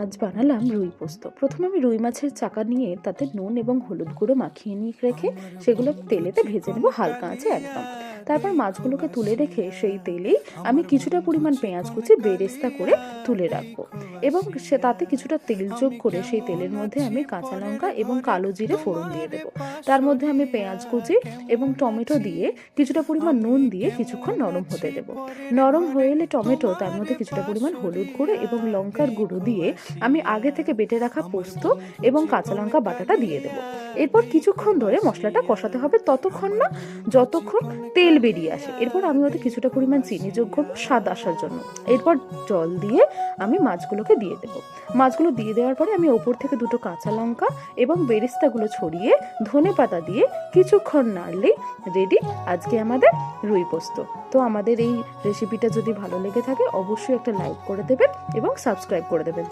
আজ বানালাম রুই পোস্ত। প্রথমে আমি রুই মাছের চাকা নিয়ে তাতে নুন এবং হলুদ গুঁড়ো মাখিয়ে নিয়ে রেখে সেগুলো তেলেতে ভেজে নেব হালকা আঁচে একদম। তারপর মাছগুলোকে তুলে রেখে সেই তেলেই আমি কিছুটা পরিমাণ পেঁয়াজ কুচি বেরেস্তা করে তুলে রাখবো এবং তাতে কিছুটা তেল যোগ করে সেই তেলের মধ্যে আমি কাঁচা লঙ্কা এবং কালো জিরে ফোড়ন দিয়ে দেবো। তার মধ্যে আমি পেঁয়াজ কুচি এবং টমেটো দিয়ে কিছুটা পরিমাণ নুন দিয়ে কিছুক্ষণ নরম হতে দেবো। নরম হয়ে এলে টমেটো, তার মধ্যে কিছুটা পরিমাণ হলুদ গুঁড়ো এবং লঙ্কার গুঁড়ো দিয়ে আমি আগে থেকে বেটে রাখা পোস্ত এবং কাঁচা লঙ্কা বাটাটা দিয়ে দেবো। এরপর কিছুক্ষণ ধরে মশলাটা কষাতে হবে, ততক্ষণ না যতক্ষণ তেল বেরিয়ে আসে। এরপর আমি ওতে কিছুটা পরিমাণ চিনি যোগ করবো স্বাদ আসার জন্য। এরপর জল দিয়ে আমি মাছগুলোকে দিয়ে দেবো। মাছগুলো দিয়ে দেওয়ার পরে আমি ওপর থেকে দুটো কাঁচা লঙ্কা এবং বেরেস্তাগুলো ছড়িয়ে ধনে পাতা দিয়ে কিছুক্ষণ নাড়লেই রেডি আজকে আমাদের রুই পোস্ত। তো আমাদের এই রেসিপিটা যদি ভালো লেগে থাকে অবশ্যই একটা লাইক করে দেবেন এবং সাবস্ক্রাইব করে দেবেন।